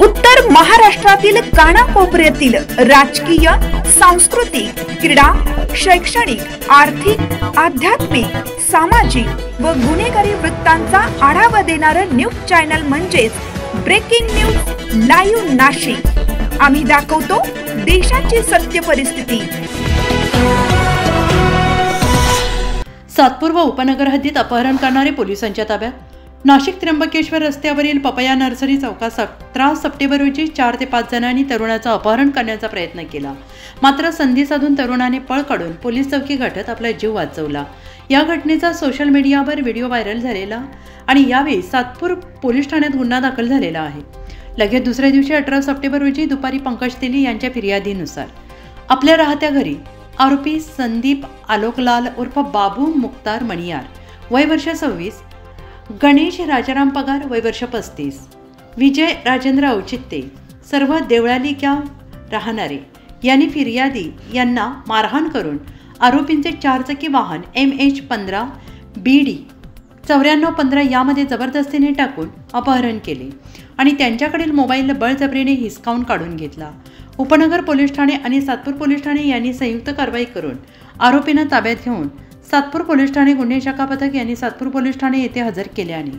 उत्तर महाराष्ट्रातील कानाकोपऱ्यातील राजकीय, सांस्कृतिक, क्रीडा, शैक्षणिक, आर्थिक, आध्यात्मिक, सामाजिक व गुन्हेगारी वृत्तांचा आढावा देणारं न्यूज चॅनल म्हणजेच ब्रेकिंग न्यूज लाईव्ह नाशिक। आम्ही दाखवतो देशाची सत्य परिस्थिती। सातपूर व उपनगर हद्दीत अपहरण करणारे पोलिसांच्या ताब्यात। नाशिक त्र्यंबकेश्वर रस्त्यावरील पपया नर्सरी चौकात 17 सप्टेंबर रोजी 4 ते 5 जणांनी तरुणाचं अपहरण करण्याचा प्रयत्न केला, मात्र संधी साधून तरुणाने पळ काढून पोलीस चौकी गाठत आपला जीव वाचवला। या घटनेचा सोशल मीडियावर व्हिडिओ व्हायरल झालेला आणि यावेळी सातपूर पोलीस ठाण्यात गुन्हा दाखल झालेला आहे। लगेच दुसऱ्या दिवशी 18 सप्टेंबर रोजी दुपारी पंकज तेली यांच्या फिर्यादीनुसार आपल्या राहत्या घरी आरोपी संदीप आलोकलाल उर्फ बाबू मुक्तार मणियार वय वर्ष 26, गणेश राजाराम पगार वय वर्ष 35, विजय राजेंद्र औचित्ते सर्व देवळाली गाव राहणारे यांनी फिर्यादी यांना मारहाण करून आरोपींचे 4 चाकी वाहन MH15 BD 9415 यामध्ये जबरदस्तीने टाकून अपहरण केले आणि त्यांच्याकडील मोबाईल बळजबरीने हिसकावून काढून घेतला। उपनगर पोलीस ठाणे आणि सातपूर पोलीस ठाणे यांनी संयुक्त कारवाई करून आरोपींना ताब्यात घेऊन सातपूर पोलीस ठाणे गुन्हे शाखा पथक यांनी सातपूर पोलीस ठाणे येथे हजर केल्याने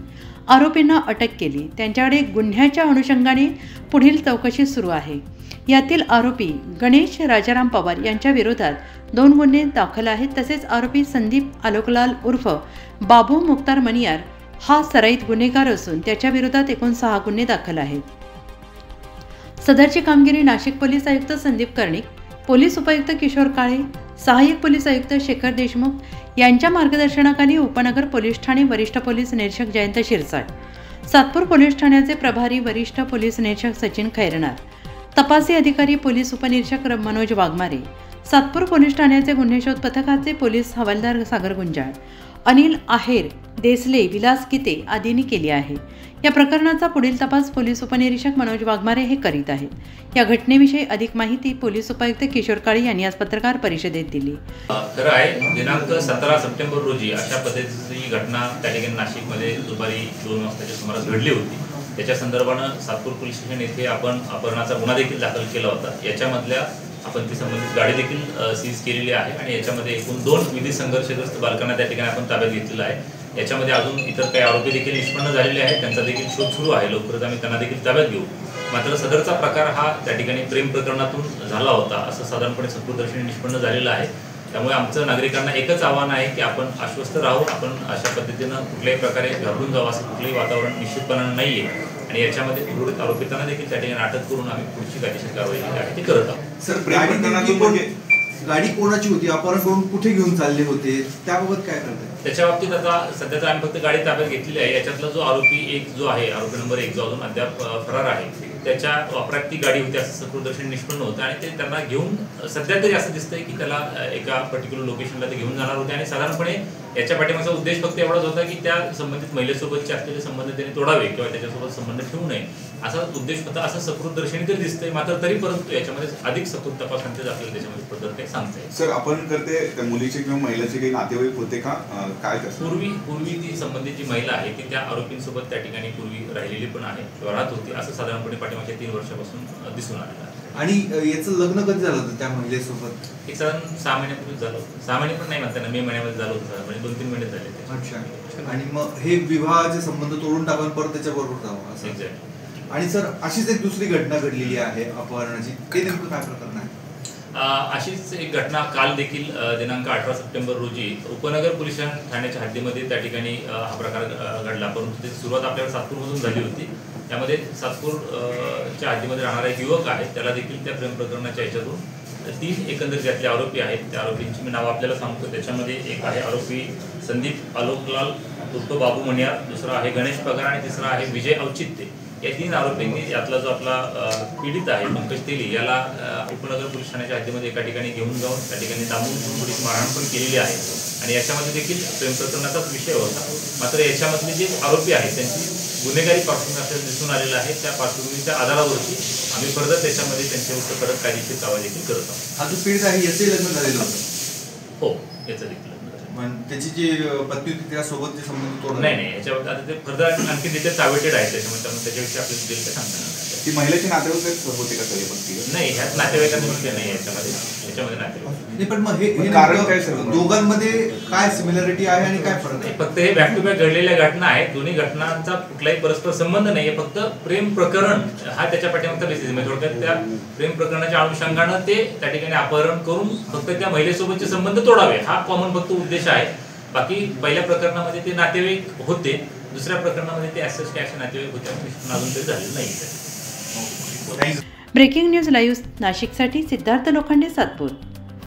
आरोपींना अटक केली। त्यांच्याकडे गुन्ह्याच्या अनुषंगाने पुढील चौकशी सुरू आहे। यातील आरोपी गणेश राजाराम पवार यांच्या विरोधात 2 गुन्हे दाखल आहेत। तसेच आरोपी संदीप आलोकलाल उर्फ बाबू मुक्तार मणियार हा सराईत गुन्हेगार असून त्याच्या विरोधात एकूण 6 गुन्हे दाखल आहेत। सदरची कामगिरी नाशिक पोलीस आयुक्त संदीप कर्णिक, पोलीस उपायुक्त किशोर काळे, सहाय्यक पोलीस आयुक्त शेखर देशमुख यांच्या मार्गदर्शनाखाली उपनगर पोलीस ठाणे वरिष्ठ पोलीस निरीक्षक जयंत शिरसाट, सातपूर पोलीस ठाण्याचे प्रभारी वरिष्ठ पोलीस निरीक्षक सचिन खैरनार, तपासी अधिकारी पोलीस उपनिरीक्षक मनोज वाघमारे, सातपूर पोलीस ठाण्याचे गुन्हे शोध पथकाचे पोलीस हवालदार सागर गुंजाळ, अनिल आहेर, देसले, विलास किते आदींनी केली आहे। या प्रकरणाचा पुढील तपास पोलीस उपनिरीक्षक मनोज वाघमारे हे करीत आहेत। या घटनेविषयी अधिक माहिती पोलीस उपायुक्त किशोर काळे यांनी आज पत्रकार परिषदेत दिली। खरं आहे, दिनांक 17 सप्टेंबर रोजी अशा पद्धतीची घटना त्या ठिकाणी नाशिकमध्ये दुपारी 2 वाजताच्या सुमारास घडली होती। त्याच्या संदर्भानं सातपूर पोलीस स्टेशन येथे आपण अपहरणाचा गुन्हा देखील दाखल केला होता। याच्यामधल्या आपण ती संबंधित गाडी देखील सीज केलेली आहे आणि याच्यामध्ये एकूण 2 विधी संघर्षग्रस्त बालकांना त्या ठिकाणी आपण ताब्यात घेतलेला आहे। याच्यामध्ये अजून इतर काही आरोपी देखील निष्पन्न झालेले आहेत, त्यांचा देखील शोध सुरू आहे। लवकरच आम्ही त्यांना देखील ताब्यात घेऊ। मात्र सदरचा प्रकार हा त्या ठिकाणी प्रेम प्रकरणातून झाला होता असं साधारणपणे सत्पूरदर्शनी निष्पन्न झालेलं आहे। त्यामुळे आमचं नागरिकांना एकच आव्हान आहे की आपण आश्वस्त राहू, आपण अशा पद्धतीनं कुठल्याही प्रकारे घाबरून जावं असं कुठलंही वातावरण निश्चितपणानं नाही आहे आणि याच्यामध्ये उर्वरित आरोपितांना देखील त्या ठिकाणी अटक करून आम्ही पुढची कायदेशीर कारवाई जी आहे ती करत आहोत। सर, गाडी कोणाची होती, अपहरण करून कुठे घेऊन चालले होते, त्याबाबत काय करताय? त्याच्या बाबतीत आता सध्या तर आम्ही फक्त गाडी ताब्यात घेतलेली आहे। याच्यातला जो आरोपी 1 जो आहे, आरोपी नंबर 1 जो अजून अद्याप फरार आहे, त्याच्या वापरात ती गाडी होती असं सत्पूरदर्शनी निष्पन्न होतं आणि ते त्यांना घेऊन सध्या तरी असं दिसतंय की त्याला एका पर्टिक्युलर लोकेशनला ते घेऊन जाणार होते आणि साधारणपणे याच्या पाठीमागचा उद्देश फक्त एवढाच होता की त्या संबंधित महिलेसोबतचे असलेले संबंध त्यांनी तोडावे किंवा त्याच्यासोबत संबंध ठेवू नये असा उद्देश होता असं सत्पूरदर्शनी तरी दिसतंय। मात्र तरी परंतु याच्यामध्ये अधिक सखोल तपासांचे आपल्याला त्याच्यामध्ये पद्धत काही सांगता येईल। सर, आपण करते त्या मुलीचे किंवा महिलेचे काही नातेवाईक होते का, काय पूर्वी ती संबंधित जी महिला आहे ती त्या आरोपींसोबत त्या ठिकाणी पूर्वी राहिलेली पण आहे, राहत होती असं साधारणपणे पाठीमागच्या 3 वर्षापासून दिसून आलेलं आहे। आणि याचं लग्न कधी झालं होतं त्या महिलेसोबत? एक साधारण 6 महिन्यापूर्वी झालं होतं। 6 महिने पण नाही म्हणताना मे महिन्यामध्ये झालं होतं, म्हणजे 2-3 महिने झाले ते। अच्छा, आणि मग हे विवाहाचे संबंध तोडून टाकून परत त्याच्याबरोबर जावं असं? एक्झॅक्ट। आणि सर, अशीच एक दुसरी घटना घडलेली आहे अपहरणाची, ते नेमकं काय प्रकरण आहे? अशीच एक घटना काल देखील दिनांक 18 सप्टेंबर रोजी उपनगर पोलीस ठाण्याच्या हद्दीमध्ये त्या ठिकाणी हा प्रकार घडला, परंतु त्याची सुरुवात आपल्याला सातपूरमधून झाली होती। त्यामध्ये सातपूरच्या हद्दीमध्ये राहणारा एक युवक आहे, त्याला देखील त्या प्रेम प्रकरणाच्या ह्याच्यातून 3 एकंदरीत त्यातले आरोपी आहेत। त्या आरोपींची मी नावं आपल्याला सांगतो। त्याच्यामध्ये एक आहे आरोपी संदीप आलोकलाल उर्फ बाबू मणियार, दुसरा आहे गणेश पगार आणि तिसरा आहे विजय औचित्ते। या 3 आरोपींनी यातला जो आपला पीडित आहे पंकज तेली याला उपनगर पोलीस ठाण्याच्या हद्दीमध्ये एका ठिकाणी घेऊन जाऊन त्या ठिकाणी दाबून थोडीशी मारहाण पण केलेली आहे आणि याच्यामध्ये देखील प्रेम प्रकरणाचाच विषय होता। मात्र याच्यामधले जे आरोपी आहेत त्यांची गुन्हेगारी पार्श्वभूमी असल्याचं दिसून आलेलं आहे। त्या पार्श्वभूमीच्या आधारावरती आम्ही फर्दर त्याच्यामध्ये त्यांच्यावर परत कायदेशीर कारवाई देखील करत आहोत। हा जो पीडित आहे याचे लग्न झालेलं होतं? हो, याचं देखील त्याची जी पत्नी होती त्यासोबत जे संबंध तोडला नाही, याच्यावर आता ते फर्दर आणखी डिटेल्स अवेटेड आहेत, त्याच्यामुळे त्याच्याविषयी आपल्याला डिटेल काय सांगता येणार नाही। ती महिलेचे नातेवाईकच होते का सगळे पण नाही, ह्यात नातेवाईकांचा विषय नाही याच्यामध्ये नातेवाईक नाही, पण मग हे कारण काय सर? दोघांमध्ये काय सिमिलरिटी आहे आणि काय फरक नाही, आहे? फक्त हे बॅक टू बॅक घडलेल्या घटना आहेत. दोन्ही घटनांचा कुठलाही परस्पर संबंध नाहीये. फक्त प्रेम प्रकरण हा त्याच्या पाठीमागचा बेसिस आहे. थोडक्यात त्या प्रेम प्रकरणाच्या अनुषंगानं ते त्या ठिकाणी अपहरण करून फक्त त्या महिलेसोबतचे संबंध तोडावे हा कॉमन फक्त उद्देश आहे. बाकी पहिल्या प्रकरणामध्ये ते नातेवाईक होते, दुसऱ्या प्रकरणामध्ये ते ऍसेस टॅक्स नातेवाईक होते, अजून तरी झालेलं नाही. ब्रेकिंग न्यूज लाईव्ह नाशिकसाठी सिद्धार्थ लोखंडे, सातपूर.